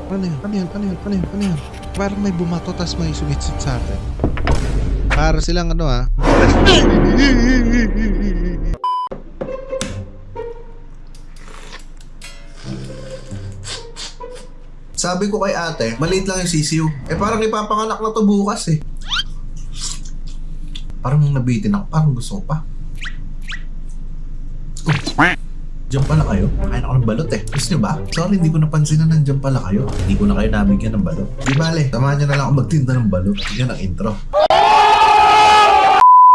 Ano yun? Ano yun? Ano yun? Ano yun? Ano yun? Parang may bumato tas may sumitsit sa atin. Para silang ano ah. Sabi ko kay ate, maliit lang yung sisiw. Eh parang ipapanganak na to bukas eh. Parang nabitin ako, parang gusto ko pa. Diyan pala kayo? Kain ako ng balot eh. Gusto nyo ba? Sorry, hindi ko napansin na nandiyan pala kayo. Hindi ko na kayo nabigyan ng balot. Di bale, samahan nyo na lang ako magtinda ng balot. Yan ang intro.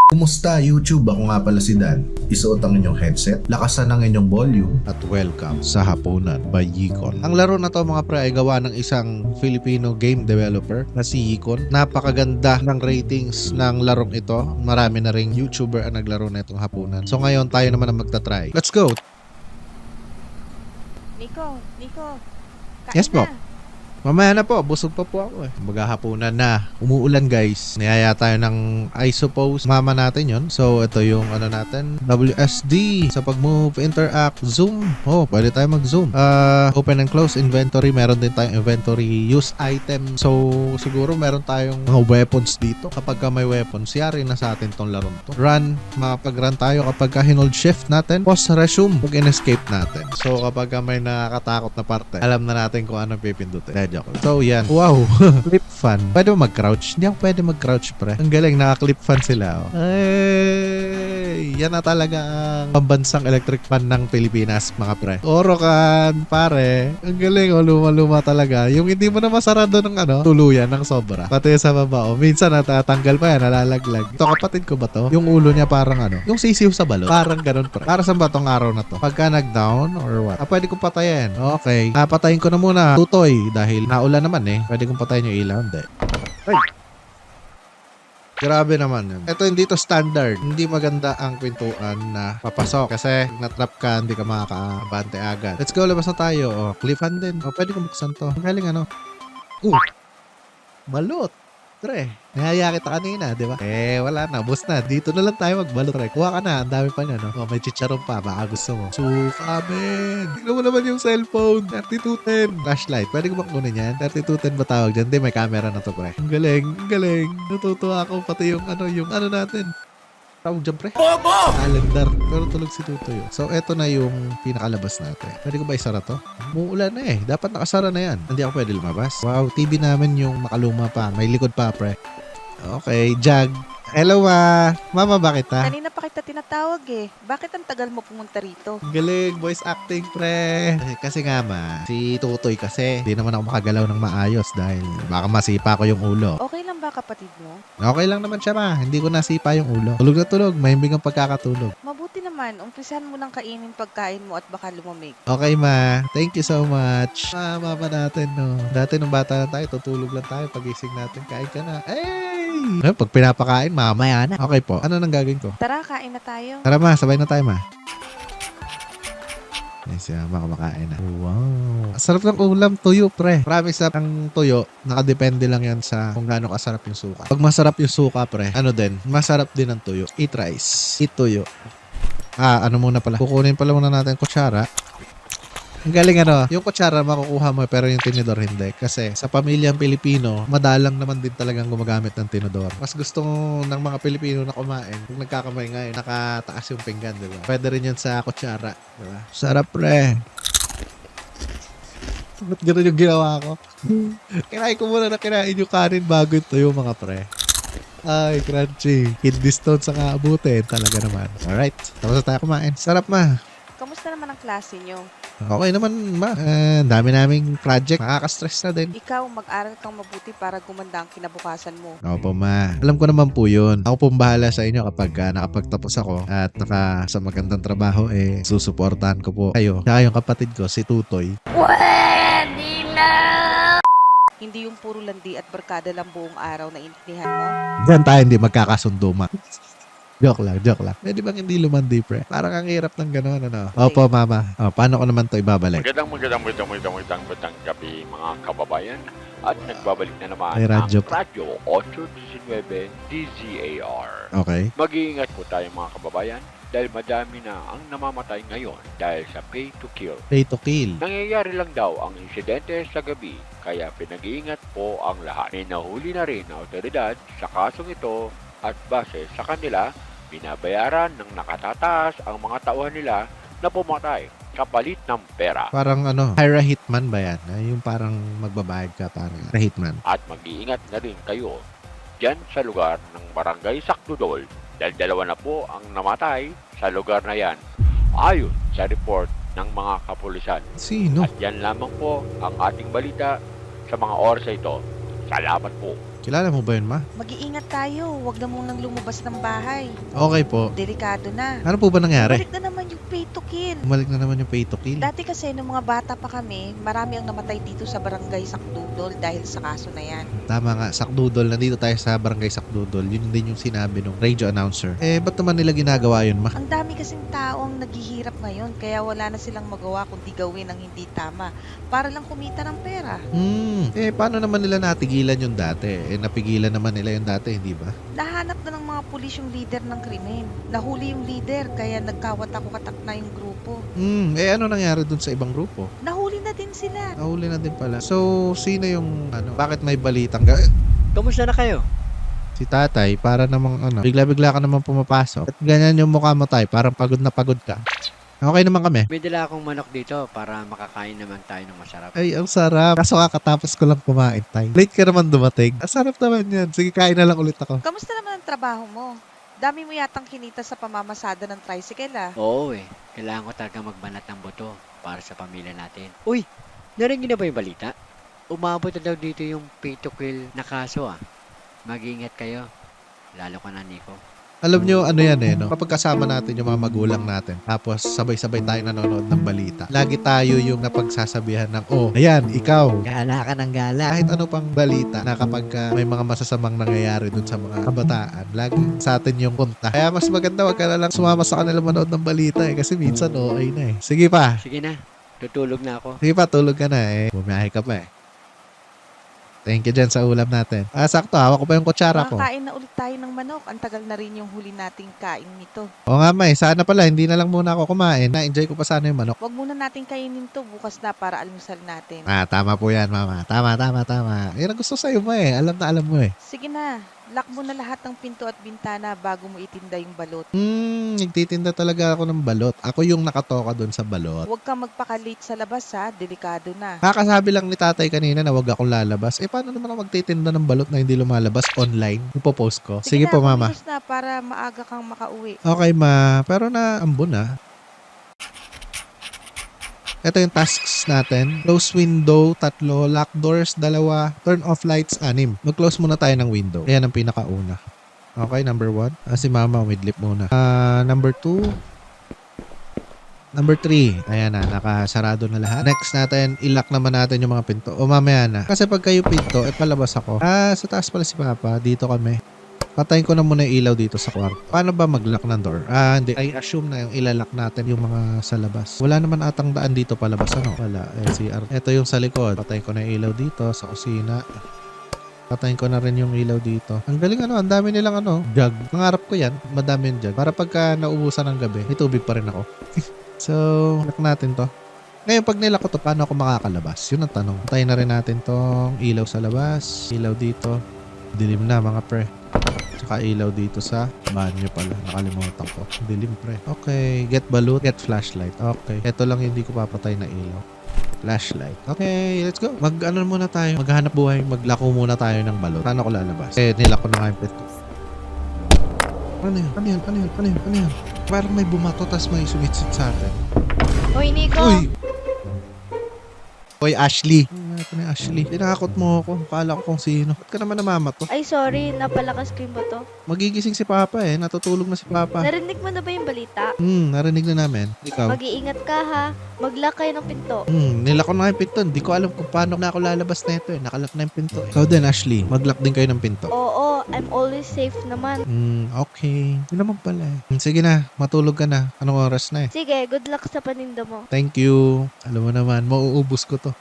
Kumusta YouTube? Ako nga pala si Dan. Isuot ang inyong headset, lakasan ang inyong volume, At welcome sa Hapunan by Yikon. Ang laro na to mga pre ay gawa ng isang Filipino game developer na si Yikon. Napakaganda ng ratings ng larong ito. Marami na ring YouTuber ang naglaro na itong Hapunan. So ngayon tayo naman ang magta-try. Let's go! Nico, kain Yes po. na. Mamaya na po, busog pa po ako eh. Maghahapunan na. Umuulan guys. Niyaya tayo ng, I suppose, mama natin yon. So ito yung ano natin, WSD. Sa pag-move, interact, zoom. Oh, pwede tayo mag-zoom. Open and close inventory. Meron din tayong inventory use item. So siguro meron tayong mga weapons dito. Kapag ka may weapons, yari na sa atin tong larong to. Run, makapag-run tayo kapag ka hinold shift natin. Pause, resume, pag in-escape natin. So kapag ka may nakakatakot na parte, alam na natin kung ano pipindutin. So yan. Wow. Clip fan. Pwede ba mag-crouch? Hindi ako pwede mag-crouch pre. Ang galing. Naka-clip fan sila. Oh. Ay, yan na talaga ang pambansang electric fan ng Pilipinas mga pre. Orokan pare. Ang galing. Oh, luma-luma talaga. Yung hindi mo na masarado ng ano, tuluyan ng sobra. Pati sa baba. Oh. Minsan natatanggal pa yan. Nalalaglag. Ito kapatid ko ba to? Yung ulo niya parang ano. Yung sisiw sa balot. Parang ganun pre. Para saan ba tong araw na to? Pagka nag-down or what? Pwede kong patayin. Okay. Patayin ko na muna. Tutoy. Dahil naulan naman eh. Pwede kong patayin yung ilaw. Hindi. Ay! Grabe naman yun. Ito hindi to standard. Hindi maganda ang pintuan na papasok. Kasi na-trap ka, hindi ka makakabante agad. Let's go, labas na tayo. Oh, cliff hand din. Oh, pwede kong buksan to. Ang galing ano. Balot. Tre, nahaya kita kanina, di ba? Wala na. Bus na. Dito na lang tayo magbalot, tre. Kuha ka na. Ang dami pa niya, no? Oh, may chicharon pa. Baka gusto mo. Suka, men. Tignan mo naman yung cellphone. 3210. Flashlight. Pwede ko bang kunin yan? 3210 ba tawag dyan? Di, may camera na to, pre. Ang galing. Ang galing. Natutuwa ako. Pati yung ano natin. Tawag dyan, pre. Bobo! Calendar. Pero tulog si Tutoy. So, eto na yung pinakalabas natin. Pwede ko ba isara to? Muulan na eh. Dapat nakasara na yan. Hindi ako pwede lumabas. Wow, TV namin yung makaluma pa. May likod pa, pre. Okay, Jag. Hello, ma. Mama, bakit ha? Kanina pa kita tinatawag eh. Bakit ang tagal mo pumunta rito? Galing, voice acting, pre. Kasi nga, ma, si Tutoy kasi, di naman ako makagalaw ng maayos dahil baka masipa ko yung ulo. Okay lang ba kapatid mo? Okay lang naman siya, ma. Hindi ko nasipa yung ulo. Tulog na tulog. Mahimbing ang pagkakatulog. Mabuti naman, umpisahan mo nang kainin pagkain mo at baka lumamig. Okay, ma. Thank you so much. Mama natin, no. Dati nung bata lang tayo, tutulog lang tayo. Pagising natin, kain ka na. Hey! Pag pinapakain, mamaya na. Okay po. Ano nang gagawin ko? Tara, kain na tayo. Tara, ma. Sabay na tayo, ma. Yes, mama kumakain na. Wow. Sarap ng ulam, tuyo, pre. Promise na ang tuyo, nakadepende lang yan sa kung gaano kasarap yung suka. Pag masarap yung suka, pre, ano din, masarap din ang tuyo. Eat rice. Eat tuyo. Ano muna pala. Kukunin pala muna natin kutsara. Ang galing ano, yung kutsara makukuha mo pero yung tinidor hindi. Kasi sa pamilyang Pilipino, madalang naman din talagang gumagamit ng tinidor. Mas gusto ng mga Pilipino na kumain, kung nagkakamay ngayon, nakataas yung pinggan, di ba? Pwede rin yan sa kutsara, di ba? Sarap, pre. Ba't gano'n yung ginawa ko? Kinain ko muna na kinain yung kanin bago ito yung mga pre. Ay, crunchy. Kidney stones ang aabutin. Talaga naman. Alright. Tapos na tayo kumain. Sarap, ma. Kamusta naman ang klase nyo? Okay naman, ma. Dami naming project. Nakaka-stress na din. Ikaw, mag-aral kang mabuti para gumanda ang kinabukasan mo. Opo, ma. Alam ko naman po yun. Ako pong bahala sa inyo kapag nakapagtapos ako at sa magandang trabaho, susuportahan ko po kayo. Tsaka yung kapatid ko, si Tutoy. Hindi yung puro landi at barkada lang buong araw na intindihan mo. Diyan tayo hindi magkakasundo, ma. Joke lang, joke lang. Pwede bang hindi lumandi, pre? Parang ang hirap ng gano'n, ano? Opo, mama. Paano ko naman to ibabalik? Magandang gabi mga kababayan. At nagbabalik na naman May radyo ang pa. Radyo 819 DZAR. Okay. Mag-iingat po tayo mga kababayan. dahil madami na ang namamatay ngayon dahil sa pay to kill. Pay to kill. Nangyayari lang daw ang insidente sa gabi kaya pinag-iingat po ang lahat. May nahuli na rin na otoridad sa kasong ito at base sa kanila, binabayaran ng nakatataas ang mga tauhan nila na pumatay kapalit ng pera. Parang hire a hitman ba yan? Yung parang magbabayad ka para a hitman. At mag-iingat na rin kayo dyan sa lugar ng Barangay Sakdudol dahil dalawa na po ang namatay sa lugar na yan ayon sa report ng mga kapulisan. Sino? At yan lamang po ang ating balita sa mga oras na ito. Salamat po. Kilala mo ba yun, ma? Mag-iingat tayo. Huwag na munang lumabas ng bahay. Okay po. Delikado na. Ano po ba nangyari? Balik na naman yung pay to kill. Bumalik na naman yung pay to kill. Dati kasi nung mga bata pa kami, marami ang namatay dito sa barangay Sakdudol dahil sa kaso na yan. Tama nga, Sakdudol. Nandito tayo sa barangay Sakdudol. Yun din yung sinabi ng radio announcer. Ba't naman nila ginagawa yun, ma? Ang dami kasing tao ang naghihirap ngayon kaya wala na silang magawa kundi gawin ang hindi tama para lang kumita ng pera. Paano naman nila natigilan yung dati? Napigilan naman nila yung dati, hindi ba? Nahanap na ng mga pulis yung leader ng krimen. Nahuli yung leader kaya nagkawatak-watak na yung grupo. Ano nangyari dun sa ibang grupo? Nahuli na din sila. Nahuli na din pala. So, sino yung, bakit may balitang Kamusta na kayo? si tatay, para namang bigla-bigla ka naman pumapasok. At ganyan yung mukha mo tay, parang pagod na pagod ka. Okay naman kami. May dala akong manok dito para makakain naman tayo ng masarap. Ay, ang sarap. Kaso kakatapos ko lang kumain tay. Late ka naman dumating. Ang sarap naman yan. Sige, kain na lang ulit ako. Kamusta naman ang trabaho mo? Dami mo yatang kinita sa pamamasada ng tricycle ah. Oo kailangan ko talaga magbanat ng buto para sa pamilya natin. Uy, narinig niyo na ba yung balita? Umabot na daw dito yung pay to kill na kaso ah. Mag-iingat kayo. Lalo ka na, Nico. Alam nyo, yan no? Kapag kasama natin yung mga magulang natin, tapos sabay-sabay tayo nanonood ng balita, lagi tayo yung napagsasabihan ng, ayan, ikaw. Gala ka ng gala. Kahit ano pang balita na kapag may mga masasamang nangyayari dun sa mga kabataan, lagi sa atin yung punta. Kaya mas maganda wag ka na lang sumama sa kanila manood ng balita kasi minsan okay na Sige pa. Sige na, tutulog na ako. Sige pa, tulog ka na Bumiyahe ka pa Thank you dyan sa ulam natin. Sakto, hawak ko pa yung kutsara ko. Makakain na ulit tayo ng manok. Ang tagal na rin yung huli nating kain nito. Oo nga, May. Sana pala, hindi na lang muna ako kumain. Na-enjoy ko pa sana yung manok. Huwag muna natin kainin to bukas na para almusal natin. Tama po yan, mama. Tama. Yan ang gusto sa'yo mo Alam na alam mo Sige na, lock mo na lahat ng pinto at bintana bago mo itinda yung balot. Nagtitinda talaga ako ng balot. Ako yung nakatoka doon sa balot. Huwag kang magpaka-late sa labas ha, delikado na. Kakasabi lang ni tatay kanina na wag akong lalabas. Paano naman ako magtitinda ng balot na hindi lumalabas online? Ipopost ko. Sige po, mama. Kumilos na para maaga kang makauwi. Okay, ma. Pero naambon na. Ito yung tasks natin. Close window, 3. Lock doors, 2. Turn off lights, 6. Mag-close muna tayo ng window. Ayan ang pinakauna. Okay, number 1. Si mama, umidlip muna. Number 2. Number 3. Ayan na, nakasarado na lahat. Next natin, ilock naman natin yung mga pinto. Mamaya na. Kasi pag kayo pinto, palabas ako. Sa taas pala si papa. Dito kami. Patayin ko na muna yung ilaw dito sa kwarto. Paano ba mag-lock ng door? Hindi. I assume na yung ilalock natin yung mga sa labas. Wala naman atang daan dito palabas. Wala. CR. Ito yung sa likod. Patayin ko na yung ilaw dito sa kusina. Patayin ko na rin yung ilaw dito. Ang galing ang dami nilang jug. Nangarap ko yan. Madami yung jug. Para pagka naubusan ng gabi, may tubig pa rin ako. So, lock natin to. Ngayon, pag nila ko to, paano ako makakalabas? Yun ang tanong. Patayin na rin natin tong ilaw sa labas. Ilaw dito. Dilim na mga pre. Tsaka ilaw dito sa banyo pala. Nakalimutan ko. Dilim pre. Okay. Get balut. Get flashlight. Okay. Ito lang hindi ko papatay na ilaw. Flashlight. Okay. Let's go. Muna tayo. Maghanap buhay. Maglako muna tayo ng balot. Paano ko lalabas? Nilako na nga yung pito. Ano yan? Parang may bumato tas may sumitsit sa atin. Hoy, Nico! Hoy, Ashley. Ito na Ashley. Tinakot mo ako. Kala ko kung sino. Ba't ka naman namamato? Ay, sorry. Napalakas ko yung bato. Magigising si Papa Natutulog na si Papa. Narinig mo na ba yung balita? Narinig na namin. Ikaw? Mag-iingat ka ha. Mag-lock kayo ng pinto. Nilako na yung pinto. Hindi ko alam kung paano na ako lalabas na ito Nakalak na yung pinto Ikaw din, Ashley. Mag-lock din kayo ng pinto. Oo, I'm always safe naman. Okay. Yun naman pala Sige na. Matulog ka na. Anong oras na Sige, good luck sa paninda mo. Thank you. Alam mo naman, mauubos ko to.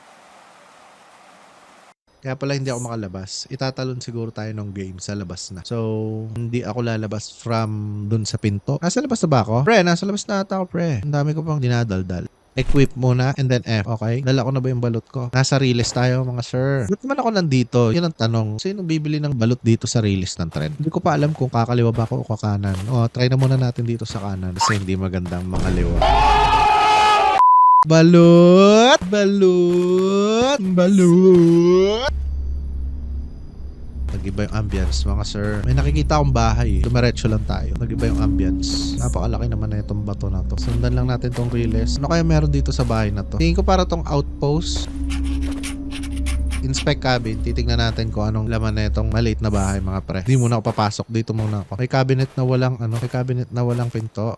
Kaya pala hindi ako makalabas. Itatalon siguro tayo ng game sa labas na. So, hindi ako lalabas from dun sa pinto. Nasa labas na ba ako? Pre, nasa labas na ata ako, pre. Ang dami ko pang dinadaldal. Equip muna and then F, okay? Dala ko na ba yung balot ko? Nasa release tayo, mga sir. Ba't naman ako nandito? Yun ang tanong. Sino bibili ng balot dito sa release ng trend? Hindi ko pa alam kung kakaliwa ba ako o kakanan. O, try na muna natin dito sa kanan kasi hindi magandang mga liwa. Balot! Balot! Balot! Nag-iba yung ambience, mga sir. May nakikita akong bahay. Dumiretso lang tayo. Nag-iba yung ambience. Napakalaki naman na itong bato na to. Sundan lang natin tong release. Ano kaya meron dito sa bahay na to? Tingin ko para tong outpost. Inspect cabin. Titignan natin kung anong laman na itong maliit na bahay, mga pre. Hindi muna ako papasok. Dito muna ako. May cabinet na walang may cabinet na walang pinto.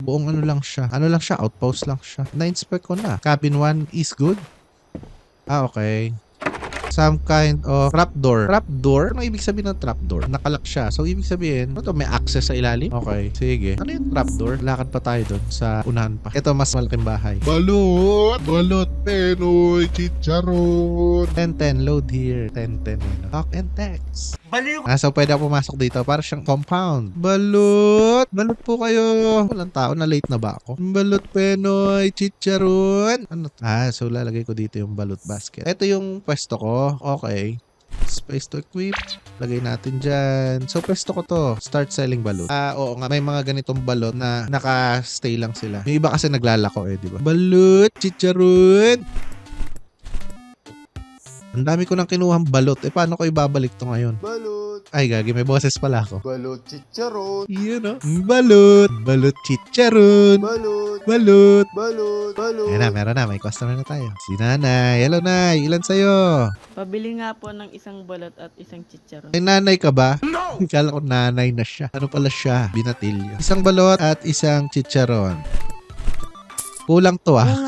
Buong ano lang siya. Ano lang siya? Outpost lang siya. Na-inspect ko na. Cabin 1 is good. Ah, okay. Some kind of trapdoor. Trapdoor? Ano ibig sabihin ng trapdoor? Nakalock siya. So, ibig sabihin, ano to? May access sa ilalim? Okay, sige. Ano yung trapdoor? Lakad pa tayo doon sa unahan pa. Ito, mas malaking bahay. Balot! Balot! Penoy! Chicharon! 10-10. Load here. 10-10. Talk and text. Baliw! So pwede ako pumasok dito. Para siyang compound. Balot! Balot po kayo. Walang tao. Na late na ba ako? Balot, Penoy! Chicharon! Ano? So lalagay ko dito yung balot basket. Ito yung pwesto ko. Okay. Space to equip. Lagay natin dyan. So, pwesto ko to. Start selling balot. Oo nga. May mga ganitong balot na naka-stay lang sila. Yung iba kasi naglalako di ba? Balot! Chicharon! Ang dami ko nang kinuhang balot. Paano ko ibabalik to ngayon? Balot! Ay, gagi. May boses pala ako. Balot chicharon. Yun, Balot! Balot chicharon! Balot. Balot! Balot. Balot. Ayan na, meron na. May customer na tayo. Si Nanay. Hello, Nay. Ilan sa'yo? Pabili nga po ng isang balot at isang chicharon. Ay, nanay ka ba? No! Kala ko nanay na siya. Ano pala siya? Binatilyo. Isang balot at isang chicharon. Kulang to Ano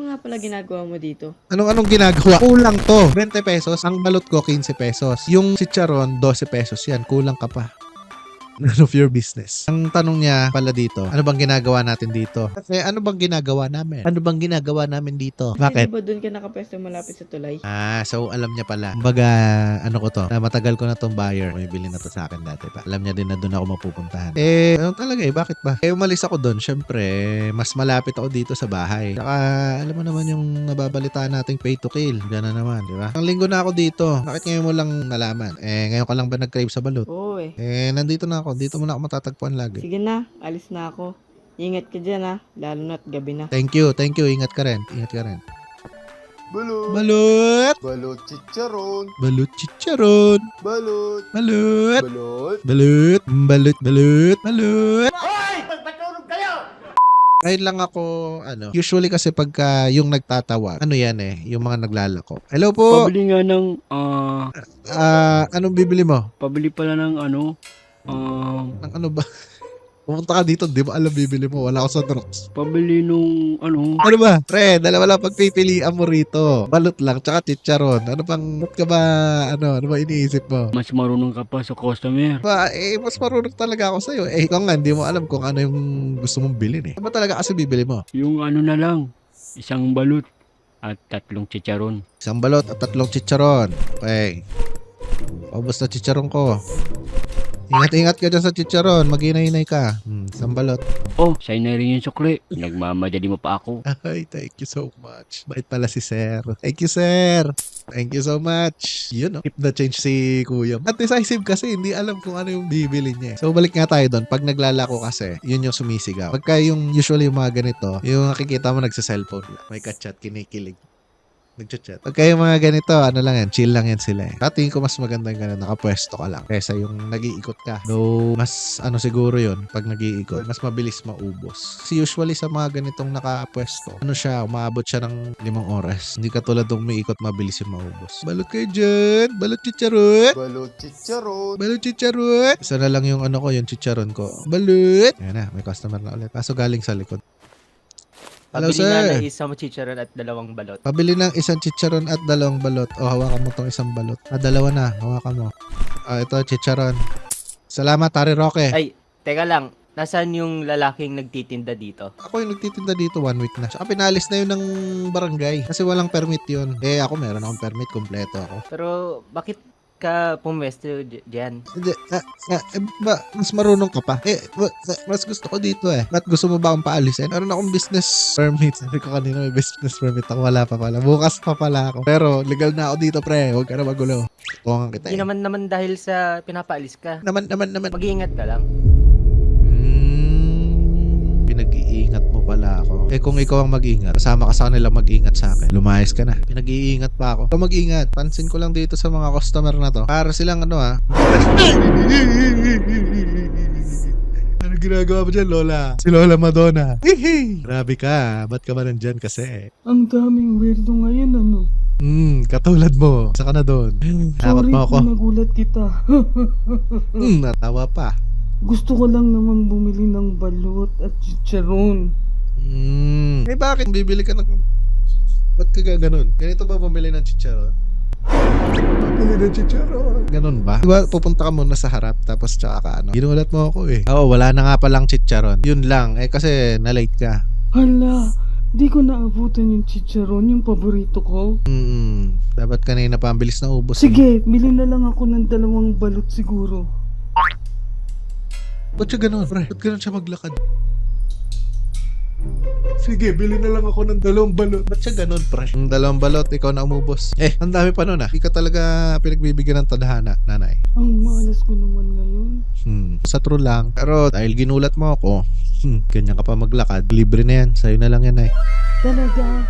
nga pala ginagawa mo dito? Anong ginagawa? Kulang to. 20 pesos. Ang balot ko, 15 pesos. Yung chicharon, 12 pesos yan. Kulang ka pa. None of your business. Ang tanong niya pala dito, ano bang ginagawa natin dito? Kasi ano bang ginagawa namin? Ano bang ginagawa namin dito? Bakit? Di ba doon ka nakapwesto malapit sa tulay? So alam niya pala. Kumbaga, ano ko to, na matagal ko na tong buyer. May bili na to sa akin dati pa. Alam niya din na doon ako mapupuntahan. Ano talaga bakit ba? Umalis ako doon. Syempre, mas malapit ako dito sa bahay. Saka, alam mo naman yung nababalitaan nating pay to kill. Gana naman, di ba? Ang linggo na ako dito. Bakit ngayon mo lang nalaman? Ngayon ka lang ba nag-crave sa balot? Oo Nandito na ako. Dito mo na ako matatagpuan lagi. Sige na, alis na ako. Ingat ka dyan lalo na't gabi na. Thank you. Ingat ka rin. Balot. Balot! Balot chicharon. Balot chicharon! Balot. Balot! Balot. Balot! Balot! Balot! Hoy! Pagpatulog kayo! Ngayon lang ako, usually kasi pagka yung nagtatawa, yung mga naglalako. Hello po! Pabili nga ng, anong bibili mo? pabili pala ng Ang ano ba? Pumunta ka dito, di ba alam bibili mo? Wala ako sa drugs. pabili nung, Ano ba? Pre, dalawa lang pagpipilian mo rito. Balot lang, tsaka chicharon. Ano ba't ka ba, ano ba iniisip mo? mas marunong ka pa sa customer. Mas marunong talaga ako sa'yo. Ikaw nga, hindi mo alam kung ano yung gusto mong bilhin Ano ba talaga kasi bibili mo? Yung na lang, isang balot at 3 chicharon. Isang balot at 3 chicharon. Okay. Paubos na chicharon ko. Ingat-ingat ka dyan sa chicharon. Maghinay-hinay ka. Isang balot. Oh, sa'yo na rin yung sukli. Nagmamadali mo pa ako. Ay, thank you so much. Bait pala si Sir. Thank you, Sir. Thank you so much. Yun, keep the change si Kuya. At decisive kasi, hindi alam kung ano yung bibili niya. So, balik nga tayo doon. Pag naglalako kasi, yun yung sumisigaw. Pagka yung usually yung mga ganito, yung nakikita mo nagsa-cellphone lang. May kachat, kinikilig. Nagchat-chat. Pagka yung mga ganito, ano lang yan, chill lang yan sila Tingin ko mas maganda yung ganun, nakapwesto ka lang. Kesa yung nag-iikot ka. Though, mas siguro yun, pag nag-iikot, mas mabilis maubos. Kasi usually sa mga ganitong nakapwesto, umaabot siya ng 5 oras. Hindi katulad ng may ikot, mabilis yung maubos. Balot kayo dyan! Balot chicharon! Balot chicharon. Balot chicharon! Isa na lang yung yung chicharon ko. Balot! Ayan na, may customer na ulit. Kaso galing sa likod. Hello, Pabili sir. nga ng isang chicharon at 2 balot. Pabili ng isang chicharon at 2 balot. Hawakan mo tong isang balot. 2 na. Hawakan mo. Ito, chicharon. Salamat, Tari Roque. Ay, teka lang. Nasaan yung lalaking nagtitinda dito? Ako yung nagtitinda dito 1 week na. Tsaka pinalis na yun ng barangay. Kasi walang permit yun. Eh ako meron akong permit, kompleto ako. Pero bakit ka pumwesto dyan? Hindi, mas marunong ka pa. Mas gusto ko dito eh. Ba't gusto mo ba akong paalisin? Meron akong business permit. Sabi ko kanina may business permit ako. Wala pa pala. Bukas pa pala ako. Pero legal na ako dito, pre. Huwag ka na magulo. Tuwangan kita Hindi eh. naman dahil sa pinapaalis ka. Naman. Mag-iingat ka lang. Pinag-iingat mo pala ako. Eh kung ikaw ang mag-ingat, kasama ka sa kanila mag-ingat sa akin. Lumayas ka na. Pinag-iingat pa ako. Ikaw mag-ingat. Pansin ko lang dito sa mga customer na to. Para silang ano Ano ginagawa mo dyan, Lola? Si Lola Madonna. Hihi! Grabe ka. Ba't ka ba nandyan kasi? Ang daming weirdo ngayon, ano? Katulad mo. Saka na doon. Takot mo ako. nagulat kita. Natawa pa. Gusto ko lang naman bumili ng balot at chicharon. Eh bakit? Bibili ka ng... Ba't ka ganun? Ganito ba bumili ng chicharon? Bumili ng chicharon. Ganun ba? Diba pupunta ka muna sa harap tapos tsaka ka ano? Ginulat mo ako eh. Oo, wala na nga palang chicharon. Yun lang. Eh kasi na-late ka. Hala, di ko naabutan yung chicharon, yung paborito ko. Dapat kanina pa ang bilis na ubos. Sige, bili na lang ako ng 2 balot siguro. Ba't siya ganun, pre? Ba't ganun siya maglakad? Sige, bili na lang ako ng 2 balot. Ba't siya ganun, pre? Yung 2 balot, ikaw na umubos. Eh, ang dami pa nun ah. Hindi ka talaga pinagbibigyan ng tadhana, nanay. Ang malas ko naman ngayon. Sa true lang. Pero dahil ginulat mo ako, ganyan ka pa maglakad. Libre na yan. Sa'yo na lang yan ay. Talaga,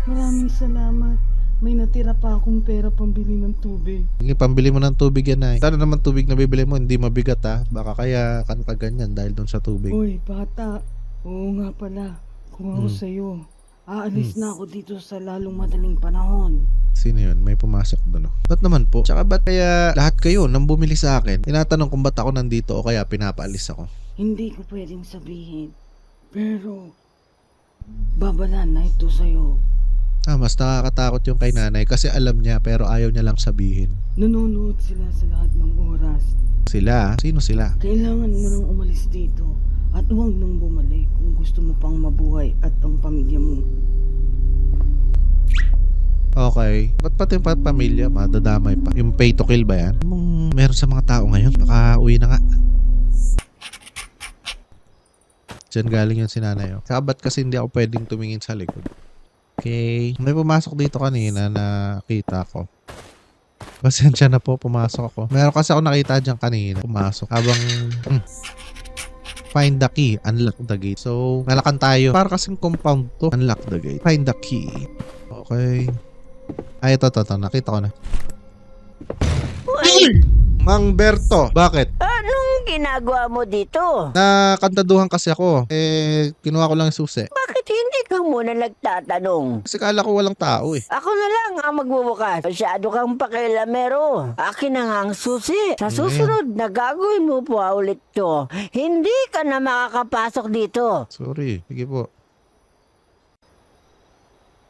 maraming salamat. May natira pa akong pera pambili ng tubig. Hindi, pambili mo ng tubig yan ay. Sana naman tubig na bibili mo, hindi mabigat ha. Baka kaya kan ka ganyan dahil doon sa tubig. Uy, bata. Oo nga pala. Kung ako sa'yo, aalis na ako dito sa lalong madaling panahon. Sino yun? May pumasok doon. Ba't naman po? Tsaka ba't kaya lahat kayo nang bumili sa akin? Tinatanong kung ba't ako nandito o kaya pinapaalis ako. Hindi ko pwedeng sabihin. Pero, babalan na ito sa'yo. Mas nakakatakot yung kay nanay kasi alam niya pero ayaw niya lang sabihin. Nanonood sila sa lahat ng oras. Sila? Sino sila? Kailangan mo nang umalis dito at huwag nang bumalik kung gusto mo pang mabuhay at ang pamilya mo. Okay. Ba't pati yung pamilya? Madadamay pa. Yung pay to kill ba yan? Meron sa mga tao ngayon. Baka uwi na nga. Diyan galing yung sinanay. Saka ba't kasi hindi ako pwedeng tumingin sa likod? Okay. May pumasok dito kanina na nakita ko. Pasensya na po, pumasok ako. Meron kasi ako nakita dyan kanina. Pumasok. Habang find the key, unlock the gate. So, nalakan tayo. Para kasing compound to. Unlock the gate. Find the key. Okay. Ay, ito. Nakita ko na. Mang Berto, bakit? Anong ginagawa mo dito? Nakantaduhan kasi ako. Kinuha ko lang yung susi. Bakit hindi ka muna nagtatanong? Kasi kala ko walang tao eh. Ako na lang ang magbubukas. Masyado kang pakialamero. Akin na nga ang susi. Sa susunod na gagawin mo po ulit to, hindi ka na makakapasok dito. Sorry. Sige po.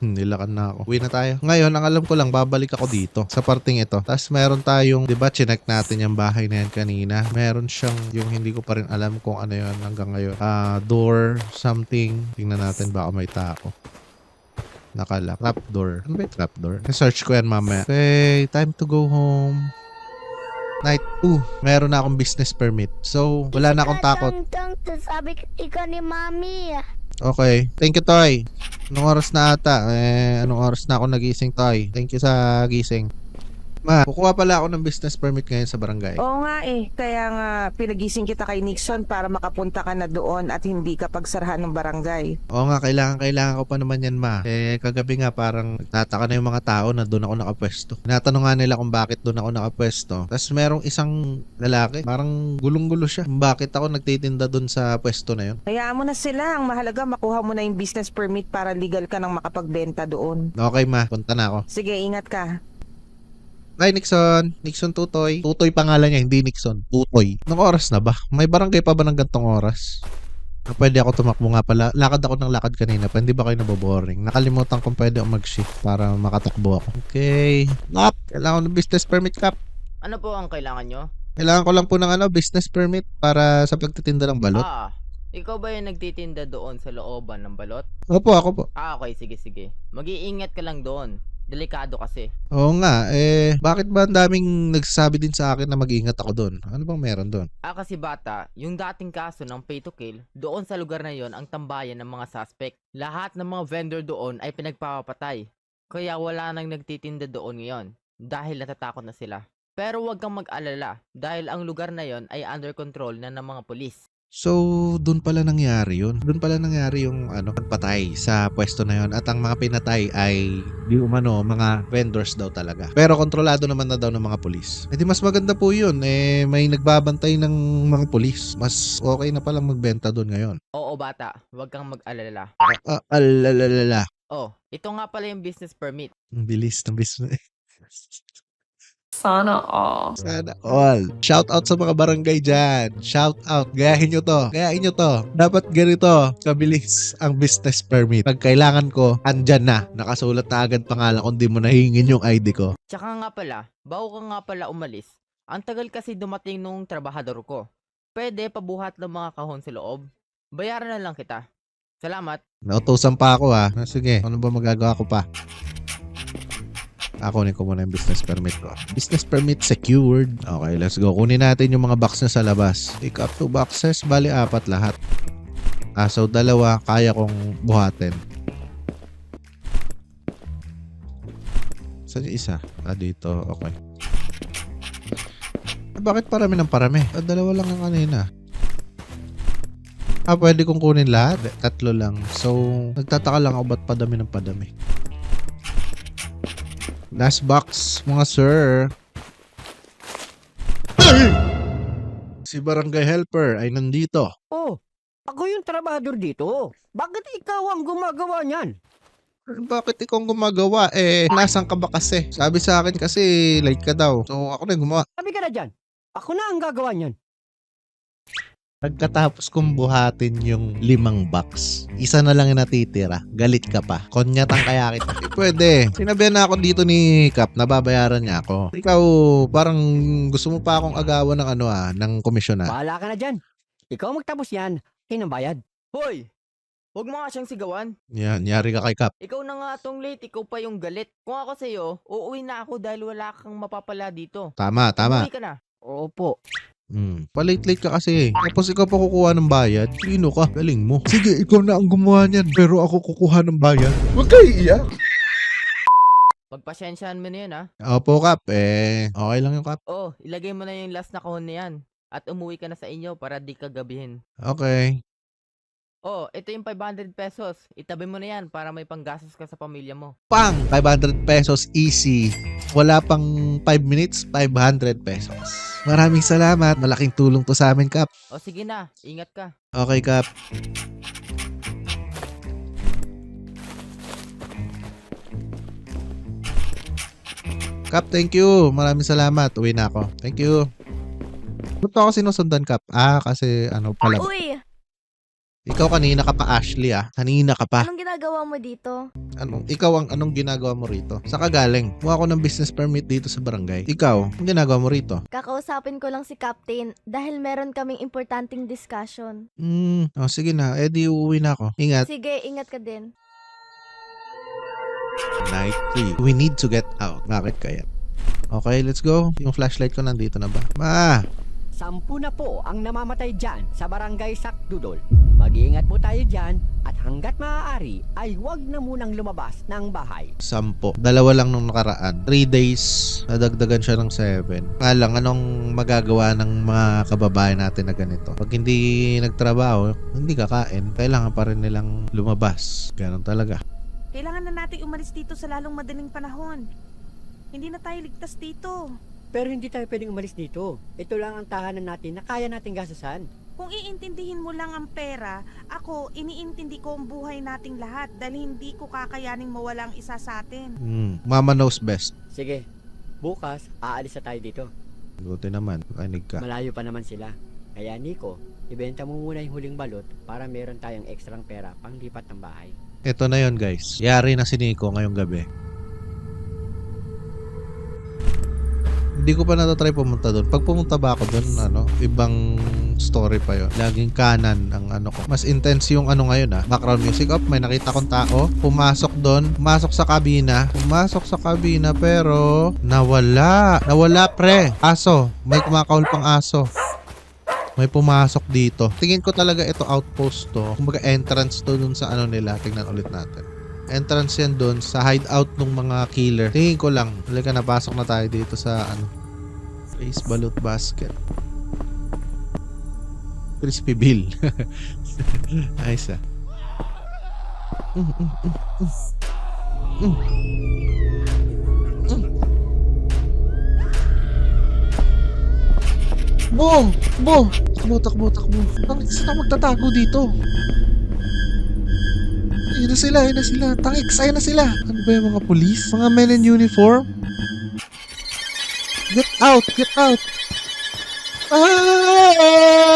Nilakan na ako. Uwi na tayo. Ngayon, ang alam ko lang, babalik ako dito sa parting ito. Tapos meron tayong, di ba, chinek natin yung bahay na yan kanina. Meron siyang, yung hindi ko pa rin alam kung ano yun hanggang ngayon. Door, something. Tingnan natin baka may tao. Nakala. Trapdoor. Ano ba yung trapdoor? Search ko yan mamaya. Okay, time to go home. Night 2. Meron na akong business permit. So, wala na akong takot. Sabi ikaw ni Mami. Okay. Thank you, Toy. Anong oras na ata? Anong oras na ako nagising, Toy? Thank you sa gising. Ma, kukuha pala ako ng business permit ngayon sa barangay. Oo nga eh. Kaya nga pinagising kita kay Nixon para makapunta ka na doon at hindi ka pagsarahan ng barangay. Oo nga, kailangan ko pa naman yan, ma. Kagabi nga parang nagtataka na yung mga tao na doon ako nakapwesto. Tinatanong nga nila kung bakit doon ako nakapwesto. Tapos merong isang lalaki, parang gulong-gulo siya. Bakit ako nagtitinda doon sa pwesto na yun? Hayaan mo na sila. Ang mahalaga makuha mo na yung business permit para legal ka nang makapagbenta doon. Okay, ma. Punta na ako. Sige, ingat ka. Hi, Nixon. Nixon Tutoy. Tutoy pangalan niya, hindi Nixon. Tutoy. Anong oras na ba? May barangay pa ba ng gantong oras? Pwede ako tumakbo nga pala. Lakad ako ng lakad kanina pa. Hindi ba kayo naboboring? Nakalimutan kung pwede ako mag-shift para makatakbo ako. Okay. Kap! Kailangan ko ng business permit, Kap. Ano po ang kailangan nyo? Kailangan ko lang po ng business permit para sa pagtitinda ng balot. Ikaw ba yung nagtitinda doon sa looban ng balot? Opo, ako po. Okay, sige. Mag-iingat ka lang doon. Delikado kasi. Oo nga, bakit ba ang daming nagsasabi din sa akin na mag-ingat ako doon? Ano bang meron doon? Kasi bata, yung dating kaso ng pay to kill, doon sa lugar na yon ang tambayan ng mga suspect. Lahat ng mga vendor doon ay pinagpapatay. Kaya wala nang nagtitinda doon ngayon dahil natatakot na sila. Pero huwag kang mag-alala dahil ang lugar na yon ay under control na ng mga pulis. So, doon pala nangyari yun. Doon pala nangyari yung pagpatay sa pwesto na yun. At ang mga pinatay ay di umano, mga vendors daw talaga. Pero kontrolado naman na daw ng mga pulis. Di mas maganda po yun. May nagbabantay ng mga pulis. Mas okay na palang magbenta doon ngayon. Oo bata, huwag kang mag-alala. Alalala. Ito nga pala yung business permit. Ang bilis ng business. Sana all. Sana all. Shout out sa mga barangay dyan. Shout out. Gayahin nyo to. Dapat ganito. Kabilis ang business permit. Pag kailangan ko, andyan na. Nakasulat na agad pangalan kung di mo nahingin yung ID ko. Tsaka nga pala, bago ka nga pala umalis, ang tagal kasi dumating nung trabahador ko. Pwede pabuhat ng mga kahon sa loob. Bayaran na lang kita. Salamat. Nautusan pa ako ha. Sige, ano ba magagawa ko pa? Kunin ko muna yung business permit ko. Business permit secured. Okay, let's go. Kunin natin yung mga box na sa labas. Pick up 2 boxes. Bali, 4 lahat. So 2, kaya kong buhatin. Saan yung isa? Dito. Okay. Bakit parami ng parami? 2 lang ang kanina. Pwede kong kunin lahat? 3 lang. So, nagtataka lang ako ba't padami ng padami. Last box, mga sir. Si Barangay Helper ay nandito. Ako yung trabahador dito. Bakit ikaw ang gumagawa niyan? Bakit ikaw ang gumagawa? Nasaan ka ba kasi? Sabi sa akin kasi late ka daw. So ako na yung gumawa. Sabi ka na dyan. Ako na ang gagawa niyan. Pagkatapos kong buhatin yung 5 box, isa na lang yung natitira. Galit ka pa. Konyatang kaya kita. Pwede. Sinabihan na ako dito ni Cap na babayaran niya ako. Ikaw, parang gusto mo pa akong agawan ng ng komisyon na. Bahala ka na dyan. Ikaw magtapos yan. Kinambayad. Hoy! Huwag mo nga siyang sigawan. Yan, nyari ka kay Cap. Ikaw na nga tong late, ikaw pa yung galit. Kung ako sa'yo, uuwi na ako dahil wala kang mapapala dito. Tama. Uuwi ka na. Opo. Palate-late ka kasi. Tapos ikaw pa kukuha ng bayad. Sino ka? Galing mo. Sige, ikaw na ang gumawa niyan. Pero ako kukuha ng bayad. Huwag kayo iiyak. Pagpasyensyahan mo na yun, ha? Opo, Cap. Okay lang yung Cap. Ilagay mo na yung last na kahon na yan. At umuwi ka na sa inyo para di ka gabihin. Okay. Ito yung 500 pesos. Itabi mo na yan para may panggastos ka sa pamilya mo. 500 pesos easy. Wala pang 5 minutes, 500 pesos. Maraming salamat. Malaking tulong to sa amin, Cap. Sige na. Ingat ka. Okay, Cap. Cap, thank you. Maraming salamat. Uwi na ako. Thank you. Ba't ako sinusundan, Cap? Kasi pala. Uy, Ikaw kanina ka pa, Ashley, Kanina ka pa. anong ginagawa mo dito? Anong ginagawa mo rito? Saan ka galing? Kuha ko ng business permit dito sa barangay. Ikaw, anong ginagawa mo rito? Kakausapin ko lang si Captain dahil meron kaming importanteng discussion. Sige na. Di uuwi na ako. Ingat. Sige, ingat ka din. Night 3. We need to get out. Bakit kaya? Okay, let's go. Yung flashlight ko nandito na ba? 10 na po ang namamatay dyan sa barangay Sakdudol. Mag-iingat po tayo dyan at hanggat maaari ay huwag na munang lumabas ng bahay. 10. 2 lang nung nakaraan. 3 days, nadagdagan siya ng 7. Nga lang, anong magagawa ng mga kababayan natin na ganito? Pag hindi nagtrabaho, hindi kakain, kailangan pa rin nilang lumabas. Ganon talaga. Kailangan na natin umalis dito sa lalong madaling panahon. Hindi na tayo ligtas dito. Pero hindi tayo pwedeng umalis dito. Ito lang ang tahanan natin na kaya nating gastusan. Kung iintindihin mo lang ang pera, ako, iniintindi ko ang buhay nating lahat dahil hindi ko kakayaning mawala ang isa sa atin. Mama knows best. Sige, bukas aalis na tayo dito. Buti naman, kainig ka. Malayo pa naman sila. Kaya Nico, ibenta mo muna yung huling balot para meron tayong ekstrang pera pang lipat ng bahay. Ito na yon guys. Yari na si Nico ngayong gabi. Hindi ko pa natatry pumunta doon. Pag pumunta ba ako doon, ibang story pa yon. Laging kanan ang ko. Mas intense yung ngayon background music up. May nakita kong tao. Pumasok doon. Pumasok sa kabina. Pero nawala pre. Aso. May kumakahol pang aso. May pumasok dito. Tingin ko talaga ito outpost to. Kumbaga entrance to dun sa nila. Tingnan ulit natin. Entrance yan doon sa hideout ng mga killer. Tingin ko lang. Halika, napasok na tayo dito sa Face Balut Basket. Crispy Bill. Ayos Boom! Boom! Takbo. Tangix na magtatago dito. Ayun na sila. Tangix, ayun na sila. Ano ba yung mga police? Mga men in uniform? Get out! Ah!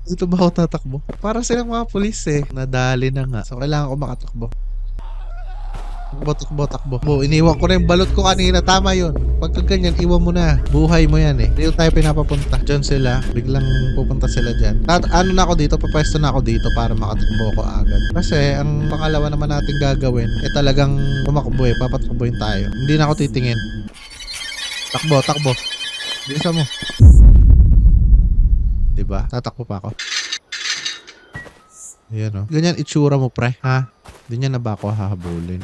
Dito ba ako tatakbo? Para silang mga police Nadali na nga. So, kailangan ko makatakbo. Takbo. Iniwan ko na yung balot ko kanina. Tama yun. Pagka ganyan, iwan mo na. Buhay mo yan Dito tayo pinapapunta. Diyan sila. Biglang pupunta sila dyan. At na ako dito? Papwesto na ako dito para makatakbo ko agad. Kasi, ang pangalawa naman natin gagawin, talagang tumakbo Papatakbohin tayo. Hindi na ako titingin. Takbo. Bilisan mo. Diba? Tatakbo pa ako. Ayan Ganyan itsura mo, pre. Ha? Hindi niya na ba ako hahabulin?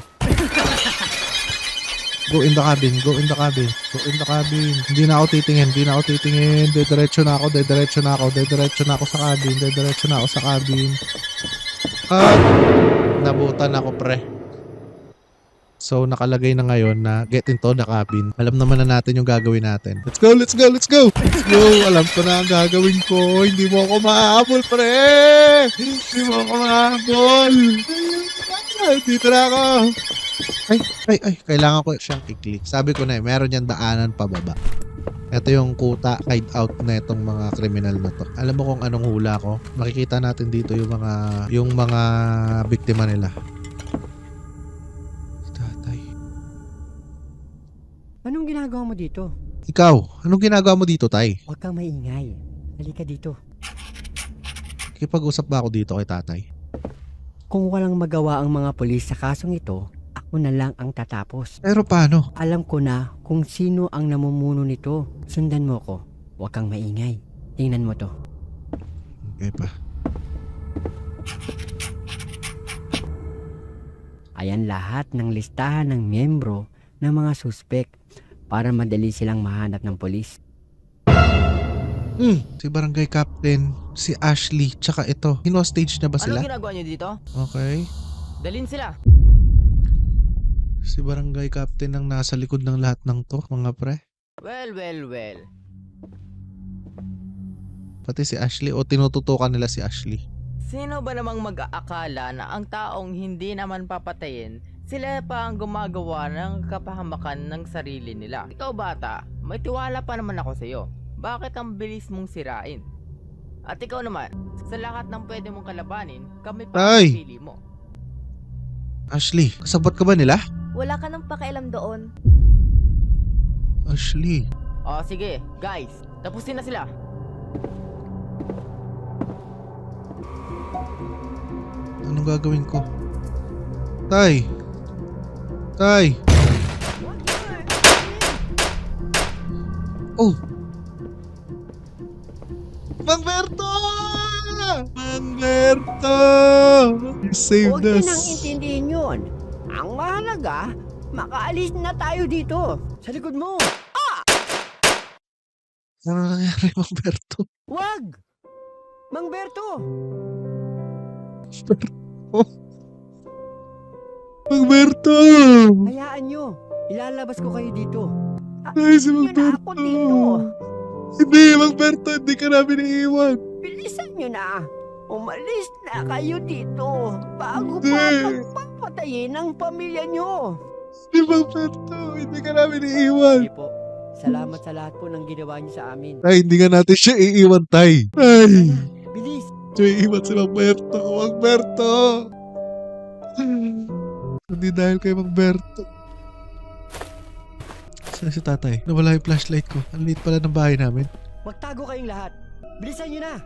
Go in the cabin. Hindi na ako titingin. Diretso na ako sa cabin. At nabutan ako, pre. So, nakalagay na ngayon na get into the cabin. Alam naman na natin yung gagawin natin. Let's go! Alam ko na ang gagawin ko. Hindi mo ako mahabol, pre! Dito na ako! Ay, kailangan ko siyang i-click. Sabi ko na meron yan daanan pababa. Ito yung kuta hideout na itong mga kriminal na to. Alam mo kung anong hula ko? Makikita natin dito yung mga biktima nila. Tatay. Anong ginagawa mo dito? Ikaw, anong ginagawa mo dito, tay? Huwag kang maingay. Halika dito. Kipag-usap ba ako dito kay tatay? Kung walang magawa ang mga pulis sa kasong ito, ako na lang ang tatapos. Pero paano? Alam ko na kung sino ang namumuno nito. Sundan mo ko. Huwag kang maingay. Tingnan mo to. Okay pa. Ayan lahat ng listahan ng miyembro ng mga suspek para madali silang mahanap ng polis. Si Barangay Captain, si Ashley, tsaka ito. Hino-stage na ba sila? Anong ginagawa nyo dito? Okay. Dalhin sila. Si Barangay Captain ang nasa likod ng lahat ng to, mga pre. Well. Pati si Ashley, o tinututukan nila si Ashley. Sino ba namang mag-aakala na ang taong hindi naman papatayin, sila pa ang gumagawa ng kapahamakan ng sarili nila? Ikaw bata, may tiwala pa naman ako sa'yo. Bakit ang bilis mong sirain? At ikaw naman, sa lahat ng pwede mong kalabanin, kami pa ang pili mo. Ashley, kasabot ka ba nila? Wala ka nang pakialam doon. Ashley. O sige, guys, tapusin na sila. Anong gagawin ko? Tay! Oh! Mang Berto! You saved us! Huwag nang intindihin yun. Ang mahalaga, makaalis na tayo dito. Sa likod mo. Ano nangyari, Mang Berto? Wag! Mang Berto! Mang Berto! Hayaan nyo. Ilalabas ko kayo dito. Ay, si Mang na ako Berto! dito. Hindi, Mang Berto! Hindi ka namin iiwan! Bilisan nyo na. Umalis na kayo dito. Bago pa pagpapatayin ang pamilya nyo. Hindi, Mang Berto! Hindi ka namin iiwan! Sige po. Salamat sa lahat po ng ginawa niyo sa amin. Ay, hindi nga natin siya iiwan, tay. Ay! Bilis! Siya iiwan si Mang Berto. Mang Berto! Hindi dahil kay Mang Berto. Saan si tatay? Nawala yung flashlight ko. Ang liit pala ng bahay namin. Magtago kayong lahat. Bilisan nyo na.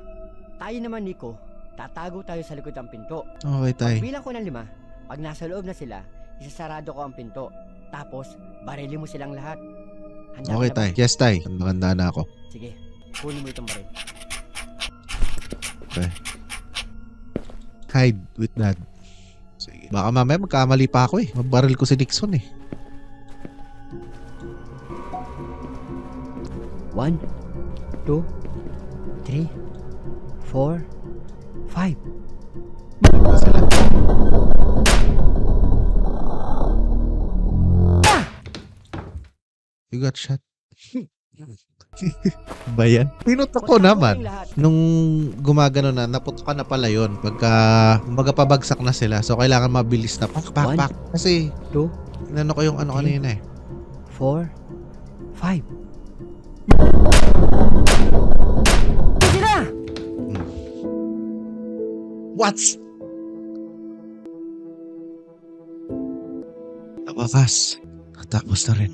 Tayo naman, Nico. Tatago tayo sa likod ng pinto. Okay, tay. Pagbilang ko ng 5, pag nasa loob na sila, isasarado ko ang pinto. Tapos, barili mo silang lahat. Handa Okay, ka na ba? tay. Yes, tay. Handa na ako. Sige, kunin mo itong baril. Okay. Hide with dad. Sige. Baka mamaya magkamali pa ako eh. Mabaril ko si Nixon eh. 1, 2, 3, 4, 5. Balik na sila. You got shot. Bayan. Pinutok ko naman. Nung gumagano na, naputokan na pala yun. Pagka magpabagsak na sila. So, kailangan mabilis na. Pak, pak, pak. Kasi, 2, inano ko yung ano kanina eh. 4, 5. Sila! What? Nabakas. Natapos na rin.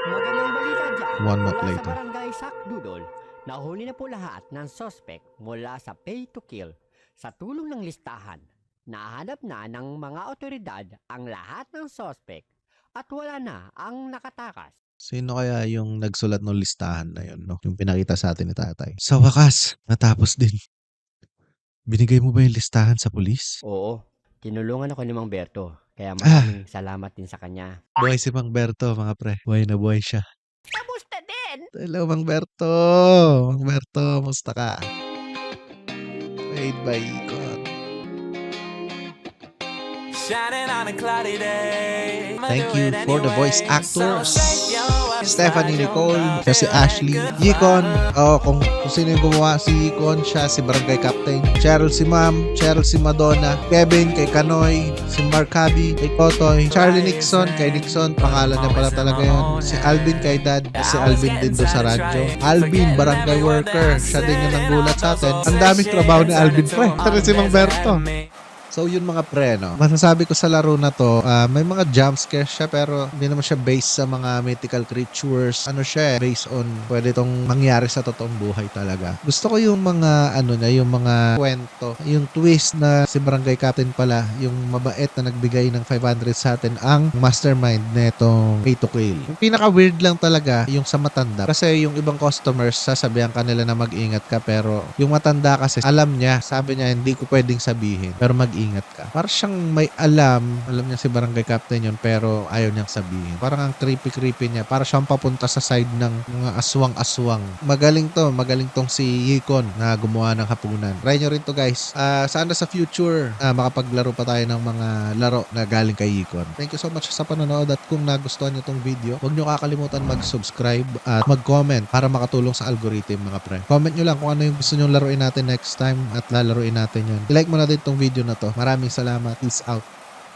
Magandang balita dyan. One month Mula later. sa barangay Sakdudol, nahuli na po lahat ng suspect mula sa pay to kill. Sa tulong ng listahan, nahanap na ng mga otoridad ang lahat ng suspect at wala na ang nakatakas. Sino kaya yung nagsulat ng listahan na yun, no? Yung pinakita sa atin ni tatay. Sa wakas, natapos din. Binigay mo ba yung listahan sa pulis? Oo, tinulungan ako ni Mang Berto. Kaya maraming salamat din sa kanya. Buhay si Mang Berto, mga pre. Buhay na buhay siya. Kamusta din? Hello, Mang Berto. Mang Berto, musta ka? Made by Icon. Thank you for the voice actors. Stephanie Nicole, siya si Ashley. Yikon, kung sino yung gumawa, si Yikon, siya si Barangay Captain. Cheryl si Ma'am, Cheryl si Madonna. Kevin kay Kanoy, si Markabi kay Totoy. Charlie Nixon kay Nixon, pangalan niya pala talaga yun. Si Alvin kay Dad, si Alvin din doon sa radyo. Alvin, barangay worker, siya din yung nanggulat sa atin. Ang daming trabaho ni Alvin, pre. Pero si Mang Berto. So yun mga pre, no? Masasabi ko sa laro na to, may mga jump scares siya pero hindi naman siya based sa mga mythical creatures. Ano siya, based on pwede tong mangyari sa totoong buhay talaga. Gusto ko yung mga yung mga kwento, yung twist na si Barangay Captain pala, yung mabait na nagbigay ng 500 sa atin ang mastermind netong pay to kill. Yung pinaka weird lang talaga yung sa matanda. Kasi yung ibang customers sasabihan kanila na mag-ingat ka pero yung matanda kasi alam niya, sabi niya hindi ko pwedeng sabihin pero mag-ingat ka. Parang siyang may alam niya si Barangay Captain yun pero ayaw niyang sabihin. Parang ang creepy niya. Parang siyang papunta sa side ng mga aswang-aswang. Magaling tong si Yikon na gumawa ng hapunan. Try nyo rin to guys. Sana sa future makapaglaro pa tayo ng mga laro na galing kay Yikon. Thank you so much sa panonood at kung nagustuhan nyo tong video, huwag nyo kakalimutan mag-subscribe at mag-comment para makatulong sa algorithm mga pre. Comment nyo lang kung ano yung gusto nyo laruin natin next time at lalaruin natin yun. I-like mo na din tong video na to. Maraming salamat. Peace out.